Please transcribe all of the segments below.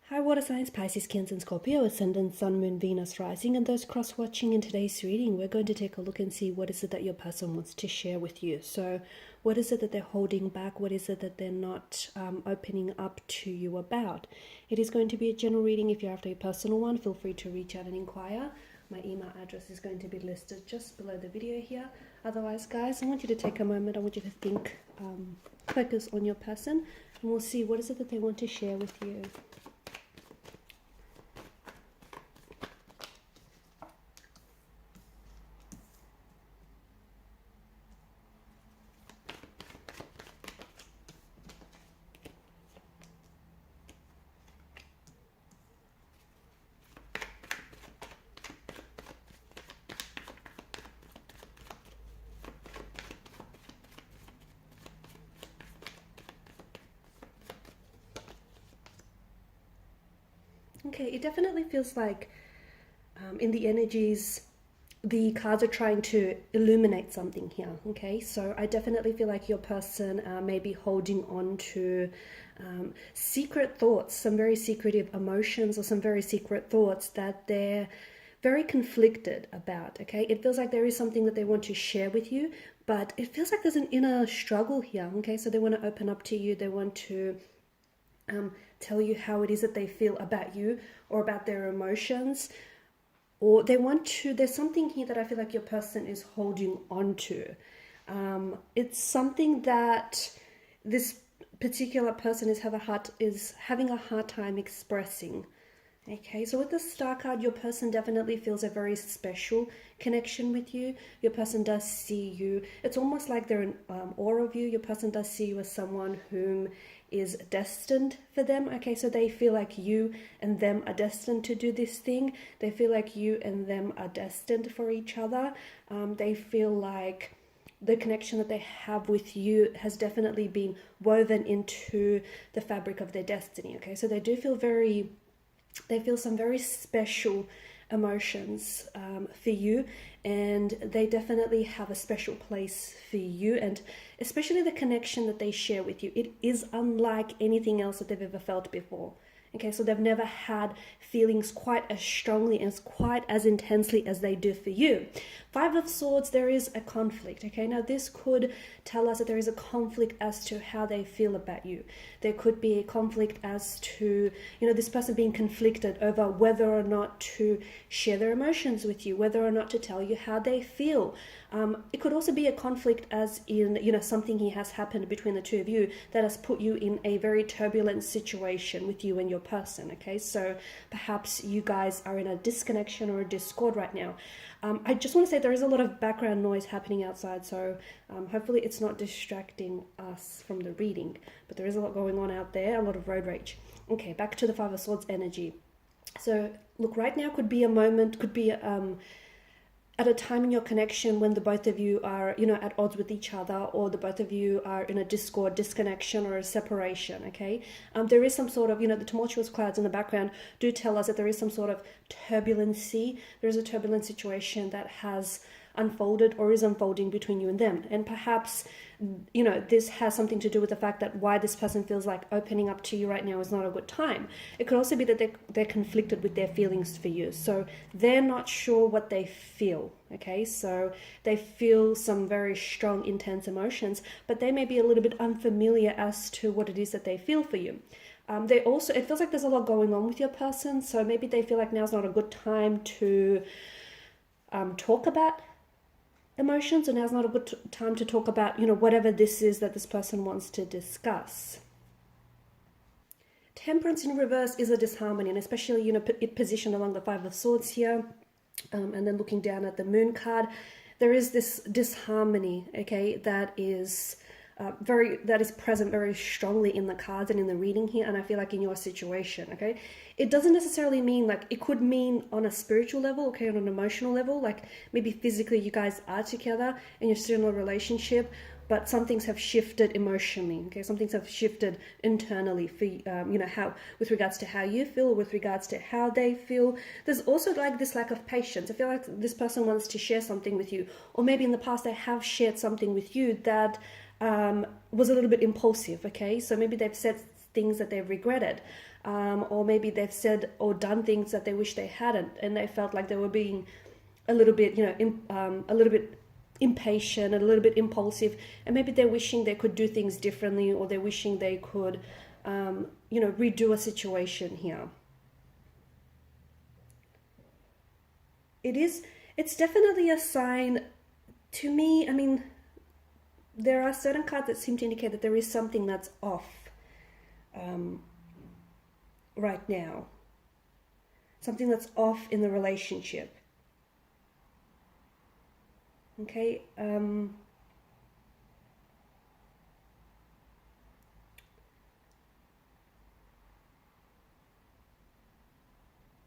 Hi, water signs, Pisces, Cancer, and Scorpio, Ascendant, Sun, Moon, Venus, Rising, and those cross-watching in today's reading. We're going to take a look and see what is it that your person wants to share with you. So what is it that they're holding back? What is it that they're not opening up to you about? It is going to be a general reading. If you're after a personal one, feel free to reach out and inquire. My email address is going to be listed just below the video here. Otherwise, guys, I want you to take a moment. I want you to think, focus on your person, and we'll see what is it that they want to share with you. Okay, it definitely feels like in the energies, the cards are trying to illuminate something here. Okay, so I definitely feel like your person may be holding on to secret thoughts, some very secretive emotions, or some very secret thoughts that they're very conflicted about. Okay, it feels like there is something that they want to share with you, but it feels like there's an inner struggle here. Okay, so they want to open up to you, they want to tell you how it is that they feel about you or about their emotions, or they want to, there's something here that I feel like your person is holding on to. It's something that this particular person is having a hard time expressing. Okay, so with the Star card, your person definitely feels a very special connection with you. Your person does see you. It's almost like they're in awe of you. Your person does see you as someone whom is destined for them. Okay, so they feel like you and them are destined to do this thing. They feel like you and them are destined for each other. They feel like the connection that they have with you has definitely been woven into the fabric of their destiny. Okay, so they do feel they feel some very special emotions for you, and they definitely have a special place for you, and especially the connection that they share with you. It is unlike anything else that they've ever felt before. Okay, so they've never had feelings quite as strongly and quite as intensely as they do for you. Five of Swords, there is a conflict. Okay, now this could tell us that there is a conflict as to how they feel about you. There could be a conflict as to, this person being conflicted over whether or not to share their emotions with you, whether or not to tell you how they feel. It could also be a conflict as in, something has happened between the two of you that has put you in a very turbulent situation with you and your person. Okay, so perhaps you guys are in a disconnection or a discord right now. I just want to say there is a lot of background noise happening outside, so hopefully it's not distracting us from the reading, but there is a lot going on out there, a lot of road rage. Okay, back to the Five of Swords energy. So look, right now could be a moment, could be at a time in your connection when the both of you are, at odds with each other, or the both of you are in a discord, disconnection, or a separation. Okay, there is some sort of, the tumultuous clouds in the background do tell us that there is some sort of turbulency. There is a turbulent situation that has unfolded or is unfolding between you and them, and perhaps this has something to do with the fact that why this person feels like opening up to you right now is not a good time. It could also be that they're conflicted with their feelings for you, so they're not sure what they feel. Okay, so they feel some very strong, intense emotions, but they may be a little bit unfamiliar as to what it is that they feel for you. It feels like there's a lot going on with your person, so maybe they feel like now's not a good time to talk about emotions, and now's not a good time to talk about, whatever this is that this person wants to discuss. Temperance in reverse is a disharmony, and especially, it positioned along the Five of Swords here, and then looking down at the Moon card, there is this disharmony, okay, that is present very strongly in the cards and in the reading here, and I feel like in your situation. Okay, it doesn't necessarily mean, like, it could mean on a spiritual level, okay, on an emotional level, like maybe physically you guys are together and you're still in a relationship, but some things have shifted emotionally. Okay, some things have shifted internally for how, with regards to how you feel, with regards to how they feel. There's also like this lack of patience. I feel like this person wants to share something with you, or maybe in the past they have shared something with you that was a little bit impulsive. Okay, so maybe they've said things that they've regretted, or maybe they've said or done things that they wish they hadn't, and they felt like they were being a little bit, a little bit impatient and a little bit impulsive, and maybe they're wishing they could do things differently, or they're wishing they could, redo a situation here. It's definitely a sign to me. I mean, there are certain cards that seem to indicate that there is something that's off right now. Something that's off in the relationship. Okay.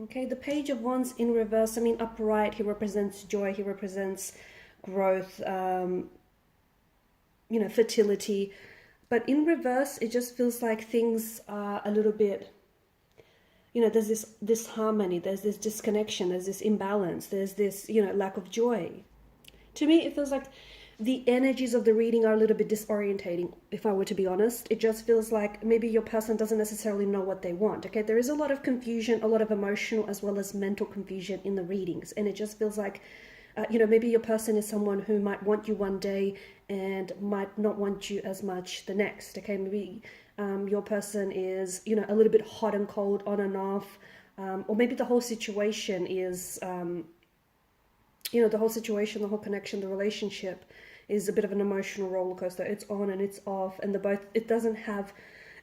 Okay, the Page of Wands in reverse. I mean, upright, he represents joy, he represents growth, fertility. But in reverse, it just feels like things are a little bit, there's this harmony, there's this disconnection, there's this imbalance, there's this, lack of joy. To me, it feels like the energies of the reading are a little bit disorientating, if I were to be honest. It just feels like maybe your person doesn't necessarily know what they want, okay? There is a lot of confusion, a lot of emotional as well as mental confusion in the readings. And it just feels like, maybe your person is someone who might want you one day and might not want you as much the next, okay? Maybe your person is, a little bit hot and cold, on and off. Or maybe the whole situation is... the whole situation, the whole connection, the relationship is a bit of an emotional roller coaster. It's on and it's off, and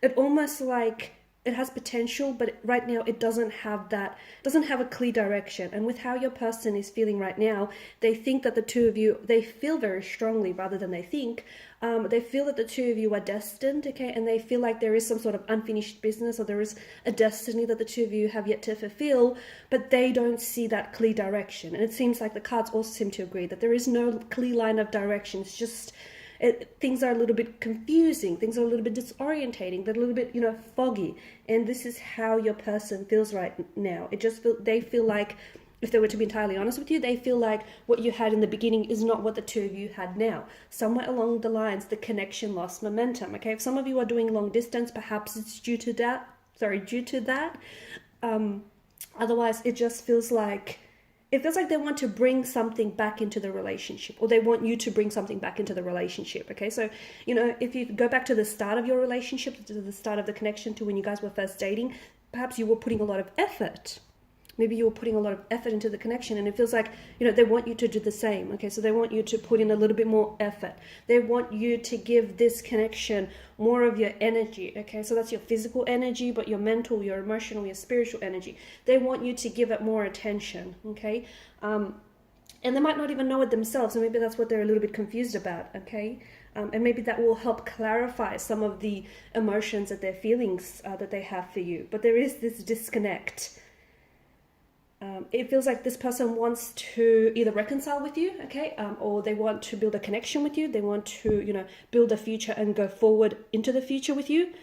it almost like it has potential, but right now it doesn't have a clear direction. And with how your person is feeling right now, they think that the two of you, they feel very strongly rather than they think. They feel that the two of you are destined, okay, and they feel like there is some sort of unfinished business, or there is a destiny that the two of you have yet to fulfill, but they don't see that clear direction. And it seems like the cards also seem to agree that there is no clear line of direction. It's just things are a little bit confusing, things are a little bit disorientating, they're a little bit, foggy. And this is how your person feels right now. They feel like, if they were to be entirely honest with you, they feel like what you had in the beginning is not what the two of you had now. Somewhere along the lines, the connection lost momentum, okay? If some of you are doing long distance, perhaps it's due to that. Otherwise, it feels like they want to bring something back into the relationship, or they want you to bring something back into the relationship, okay? So, if you go back to the start of your relationship, to the start of the connection, to when you guys were first dating, perhaps you were putting a lot of effort. Maybe you were putting a lot of effort into the connection, and it feels like, they want you to do the same, okay? So they want you to put in a little bit more effort. They want you to give this connection more of your energy, okay? So that's your physical energy, but your mental, your emotional, your spiritual energy. They want you to give it more attention, okay? And they might not even know it themselves, so maybe that's what they're a little bit confused about, okay? And maybe that will help clarify some of the emotions that their feelings that they have for you. But there is this disconnect. It feels like this person wants to either reconcile with you, okay, or they want to build a connection with you. They want to, build a future and go forward into the future with you,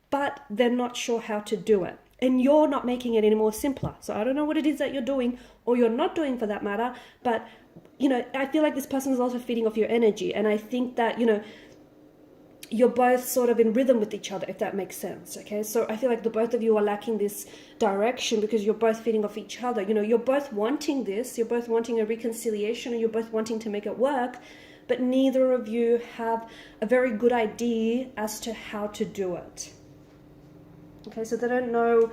but they're not sure how to do it. And you're not making it any more simpler. So I don't know what it is that you're doing, or you're not doing for that matter, but, I feel like this person is also feeding off your energy. And I think that, you're both sort of in rhythm with each other, if that makes sense, okay? So I feel like the both of you are lacking this direction because you're both feeding off each other. You're both wanting this, you're both wanting a reconciliation, and you're both wanting to make it work, but neither of you have a very good idea as to how to do it. Okay, so they don't know,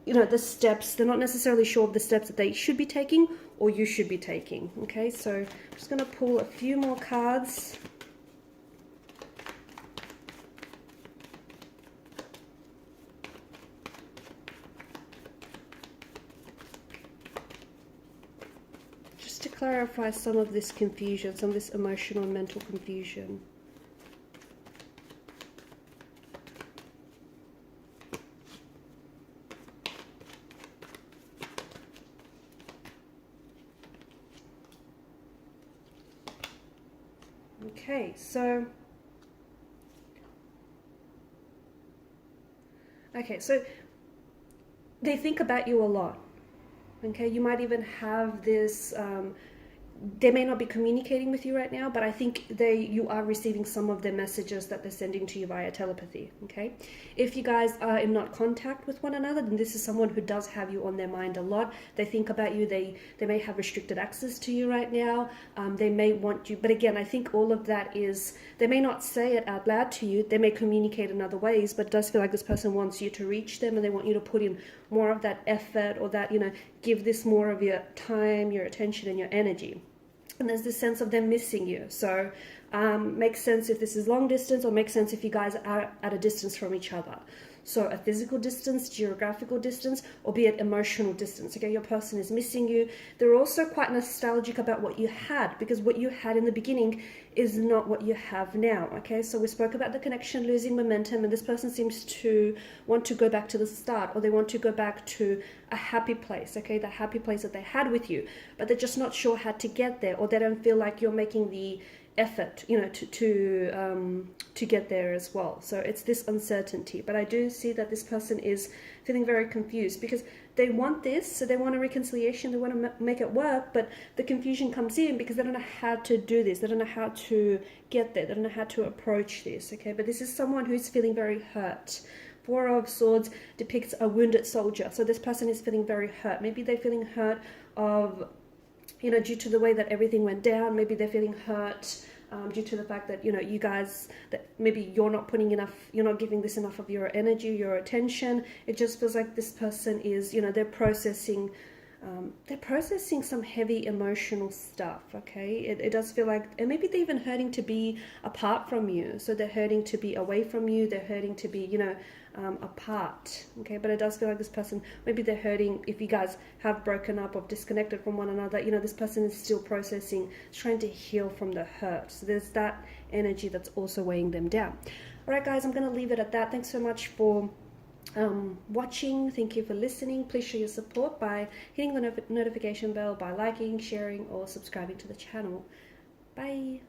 the steps. They're not necessarily sure of the steps that they should be taking or you should be taking, okay? So I'm just going to pull a few more cards. To clarify some of this confusion, some of this emotional and mental confusion. Okay, so they think about you a lot. Okay, you might even have this, they may not be communicating with you right now, but I think you are receiving some of their messages that they're sending to you via telepathy, okay? If you guys are in not contact with one another, then this is someone who does have you on their mind a lot. They think about you. They may have restricted access to you right now. They may want you, but again, I think all of that is, they may not say it out loud to you. They may communicate in other ways, but it does feel like this person wants you to reach them, and they want you to put in more of that effort, or that, give this more of your time, your attention, and your energy. And there's this sense of them missing you. So makes sense if this is long distance, or makes sense if you guys are at a distance from each other. So a physical distance, geographical distance, or be it emotional distance. Okay, your person is missing you. They're also quite nostalgic about what you had, because what you had in the beginning is not what you have now. Okay, so we spoke about the connection losing momentum, and this person seems to want to go back to the start, or they want to go back to a happy place. Okay, the happy place that they had with you, but they're just not sure how to get there, or they don't feel like you're making the effort, to get there as well. So it's this uncertainty. But I do see that this person is feeling very confused, because they want this, so they want a reconciliation, they want to make it work, but the confusion comes in because they don't know how to do this, they don't know how to get there, they don't know how to approach this. Okay, but this is someone who's feeling very hurt. Four of Swords depicts a wounded soldier, so this person is feeling very hurt. Maybe they're feeling hurt of, due to the way that everything went down. Maybe they're feeling hurt due to the fact that, you guys, that maybe you're not putting enough, you're not giving this enough of your energy, your attention. It just feels like this person is, they're processing some heavy emotional stuff. Okay, it does feel like, and maybe they're even hurting to be apart from you. So they're hurting to be away from you, they're hurting to be, apart. Okay, but it does feel like this person, maybe they're hurting if you guys have broken up or disconnected from one another. This person is still processing, trying to heal from the hurt. So there's that energy that's also weighing them down. All right, guys, I'm going to leave it at that. Thanks so much for watching. Thank you for listening. Please show your support by hitting the notification bell, by liking, sharing, or subscribing to the channel. Bye.